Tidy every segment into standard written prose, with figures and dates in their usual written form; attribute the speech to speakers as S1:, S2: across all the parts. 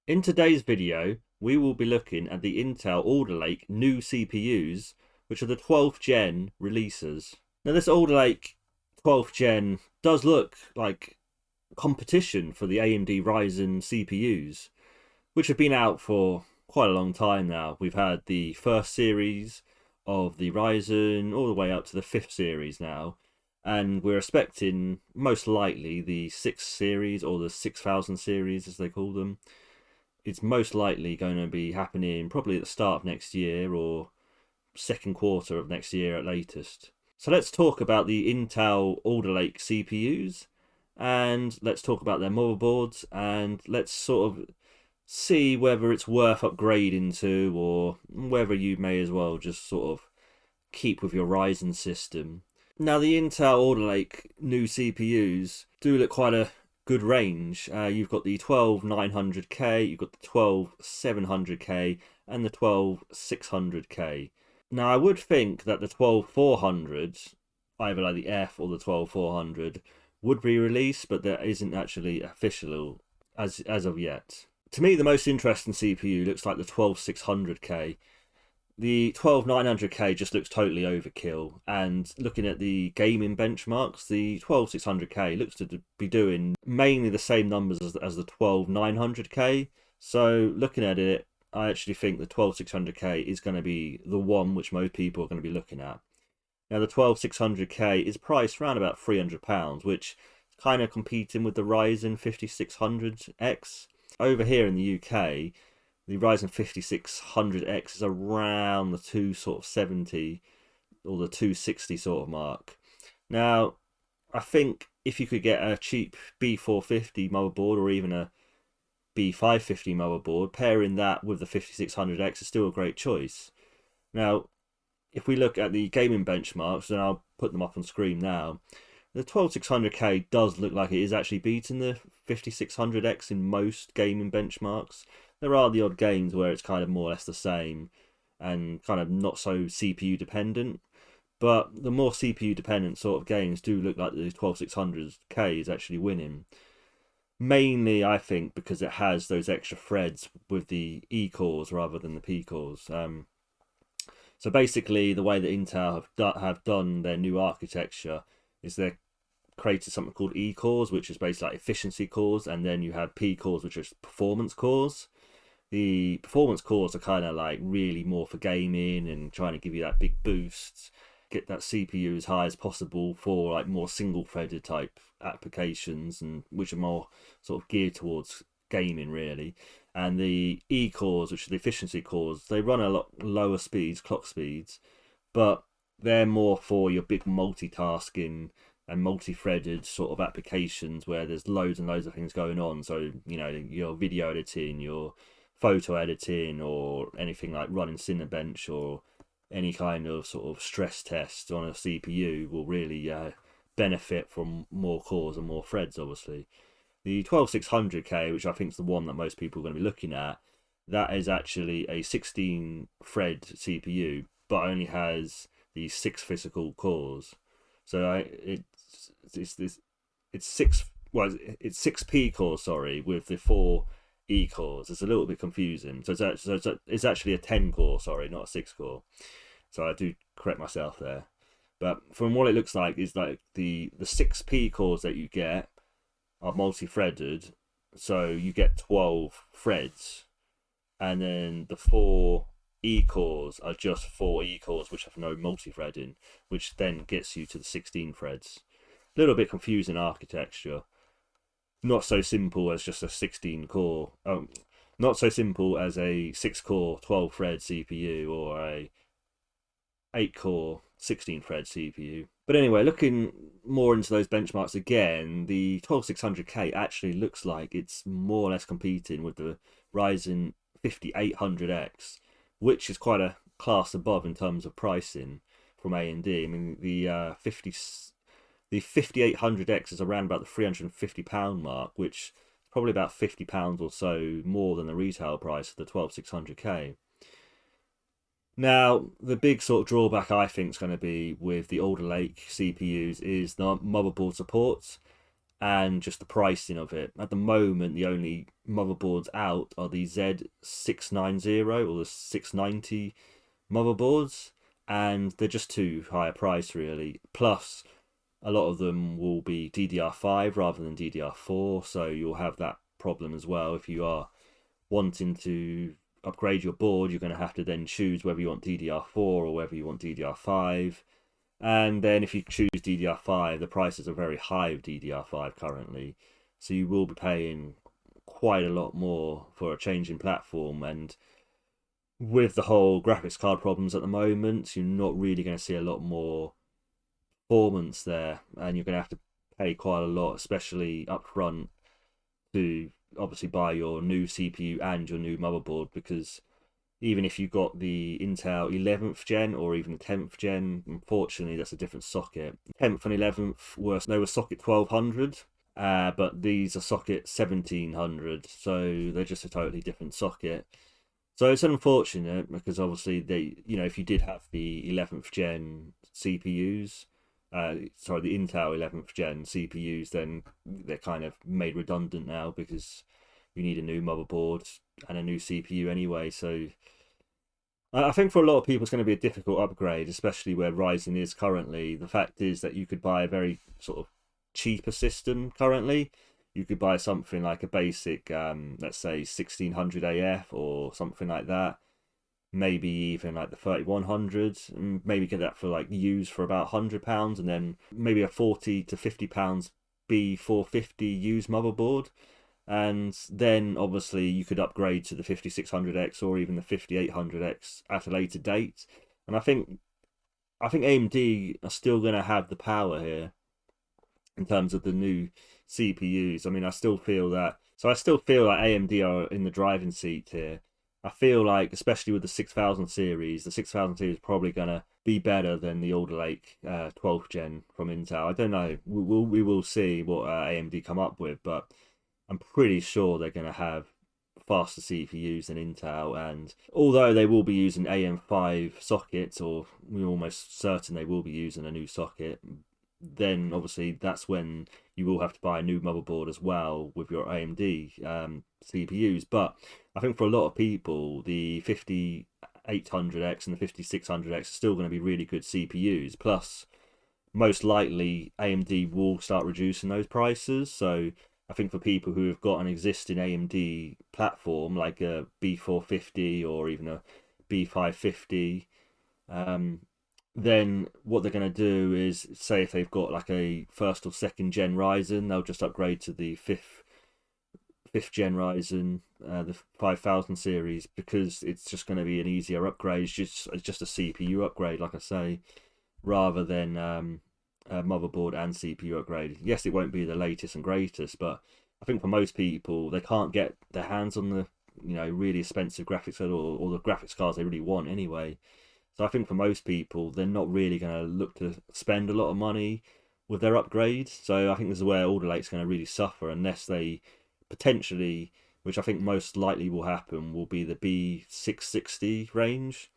S1: In today's video, we will be looking at the Intel Alder Lake new CPUs, which are the 12th gen releases. Now this Alder Lake 12th gen does look like competition for the AMD Ryzen CPUs, which have been out for quite a long time now. We've had the first series of the Ryzen all the way up to the 5th series now, and we're expecting most likely the 6th series, or the 6000 series as they call them. It's most likely going to be happening probably at the start of next year or second quarter of next year at latest. So let's talk about the Intel Alder Lake CPUs, and let's talk about their motherboards, and let's sort of see whether it's worth upgrading to, or whether you may as well just sort of keep with your Ryzen system. Now the Intel Alder Lake new CPUs do look quite a good range. You've got the 12900K, you've got the 12700K, and the 12600K. Now I would think that the 12400, either like the F or the 12400, would be released, but that isn't actually official as of yet. To me, the most interesting CPU looks like the 12600K. The 12900K just looks totally overkill, and looking at the gaming benchmarks, the 12600K looks to be doing mainly the same numbers as the 12900K. So looking at it, I actually think the 12600K is going to be the one which most people are going to be looking at. Now the 12600K is priced around about £300, which is kind of competing with the Ryzen 5600X. Over here in the UK, the Ryzen 5600X is around the 270 or the 260 sort of mark. Now, I think if you could get a cheap B450 motherboard or even a B550 motherboard, pairing that with the 5600X is still a great choice. Now, if we look at the gaming benchmarks, and I'll put them up on screen now, the 12600K does look like it is actually beating the 5600X in most gaming benchmarks. There are the odd games where it's kind of more or less the same and kind of not so CPU dependent, but the more CPU dependent sort of games do look like the 12600K is actually winning. Mainly, I think, because it has those extra threads with the E cores rather than the P cores. So basically, the way that Intel have done their new architecture is they're created something called E cores, which is basically like efficiency cores, and then you have P cores, which are performance cores. The performance cores are kind of like really more for gaming and trying to give you that big boost, get that CPU as high as possible for like more single-threaded type applications, and which are more sort of geared towards gaming really. And the E cores, which are the efficiency cores, they run a lot lower speeds, clock speeds, but they're more for your big multitasking and multi-threaded sort of applications where there's loads and loads of things going on. So, you know, your video editing, your photo editing, or anything like running Cinebench or any kind of sort of stress test on a CPU will really benefit from more cores and more threads, obviously. The 12600K, which I think is the one that most people are going to be looking at, that is actually a 16 thread CPU, but only has the 6 physical cores. So it's six P cores, sorry, with the 4 E cores. It's a little bit confusing. So it's actually a 10 core, sorry, not a 6 core. So I do correct myself there. But from what it looks like, is like the 6 P cores that you get are multi-threaded, so you get 12 threads, and then the 4 E cores are just 4 E cores which have no multi-threading, which then gets you to the 16 threads. A little bit confusing architecture. Not so simple as just a 16 core. Not so simple as a 6 core 12 thread CPU or a 8 core 16 thread CPU. But anyway, looking more into those benchmarks again, the 12600K actually looks like it's more or less competing with the Ryzen 5800X, which is quite a class above in terms of pricing from AMD. I mean, the 5800X is around about the £350 mark, which is probably about £50 or so more than the retail price of the 12600K. Now, the big sort of drawback I think is going to be with the Alder Lake CPUs is the motherboard support. and just the pricing of it. At the moment, the only motherboards out are the Z690 or the 690 motherboards, and they're just too high a price, really. Plus, a lot of them will be DDR5 rather than DDR4, so you'll have that problem as well. If you are wanting to upgrade your board, you're going to have to then choose whether you want DDR4 or whether you want DDR5. And then if you choose DDR5, the prices are very high of DDR5 currently, so you will be paying quite a lot more for a change in platform. And with the whole graphics card problems at the moment, you're not really going to see a lot more performance there, and you're going to have to pay quite a lot, especially up front, to obviously buy your new CPU and your new motherboard, because even if you got the Intel 11th gen or even the 10th gen, unfortunately that's a different socket. 10th and 11th were socket 1200, but these are socket 1700, so they're just a totally different socket. So it's unfortunate because obviously if you did have the 11th gen CPUs, the Intel 11th gen CPUs, then they're kind of made redundant now because you need a new motherboard and a new CPU anyway. So I think for a lot of people it's going to be a difficult upgrade, especially where Ryzen is currently. The fact is that you could buy a very sort of cheaper system currently. You could buy something like a basic, let's say 1600 AF or something like that. Maybe even like the 3100, and maybe get that for like used for about £100, and then maybe a £40 to £50 B450 used motherboard. And then obviously you could upgrade to the 5600X or even the 5800X at a later date. And I think AMD are still going to have the power here in terms of the new CPUs. I mean, I still feel like AMD are in the driving seat here. I feel like, especially with the 6000 series, the 6000 series is probably going to be better than the Alder Lake 12th gen from Intel. I don't know. We will see what AMD come up with, but I'm pretty sure they're going to have faster CPUs than Intel. And although they will be using AM5 sockets, or we're almost certain they will be using a new socket, then obviously that's when you will have to buy a new motherboard as well with your AMD CPUs. But I think for a lot of people, the 5800X and the 5600X are still going to be really good CPUs. Plus, most likely AMD will start reducing those prices. So I think for people who have got an existing AMD platform like a B450 or even a B550, then what they're going to do is, say if they've got like a first or second gen Ryzen, they'll just upgrade to the fifth gen Ryzen, the 5000 series, because it's just going to be an easier upgrade. It's just a CPU upgrade, like I say, rather than a motherboard and CPU upgrade. Yes, it won't be the latest and greatest, but I think for most people, they can't get their hands on the really expensive graphics card or the graphics cards they really want anyway. So I think for most people, they're not really going to look to spend a lot of money with their upgrade. So I think this is where Alder Lake's going to really suffer, unless they potentially, which I think most likely will happen, will be the B660 range,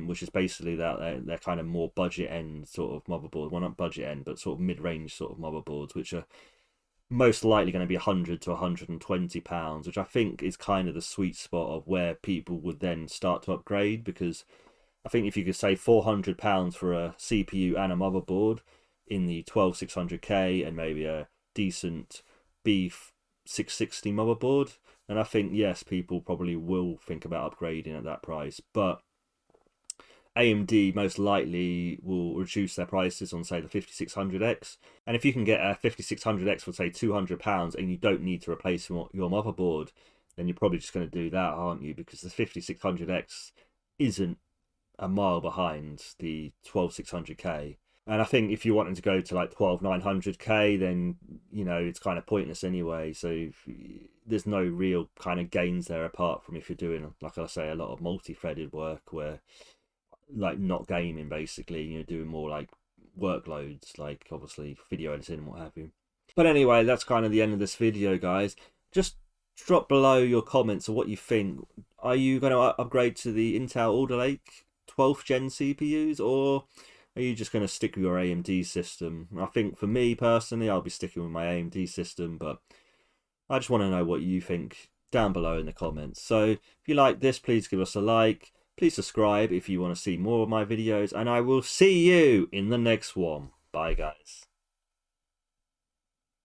S1: which is basically that they're kind of more budget end sort of motherboard. Well, not budget end, but sort of mid-range sort of motherboards, which are most likely going to be £100 to £120, which I think is kind of the sweet spot of where people would then start to upgrade. Because I think if you could save £400 for a CPU and a motherboard in the 12600K and maybe a decent B660 motherboard, then I think, yes, people probably will think about upgrading at that price. But AMD most likely will reduce their prices on, say, the 5600X. And if you can get a 5600X for, say, £200 and you don't need to replace your motherboard, then you're probably just going to do that, aren't you? Because the 5600X isn't a mile behind the 12600K. And I think if you're wanting to go to like 12900K, then it's kind of pointless anyway. So there's no real kind of gains there, apart from if you're doing, like I say, a lot of multi-threaded work where, like, not gaming basically, you're doing more like workloads, like obviously video editing and what have you. But anyway, that's kind of the end of this video, guys. Just drop below your comments of what you think. Are you going to upgrade to the Intel Alder Lake 12th gen CPUs, or are you just going to stick with your AMD system? I think for me personally, I'll be sticking with my AMD system, but I just want to know what you think down below in the comments. So if you like this, please give us a like. Please subscribe if you want to see more of my videos, and I will see you in the next one. Bye, guys.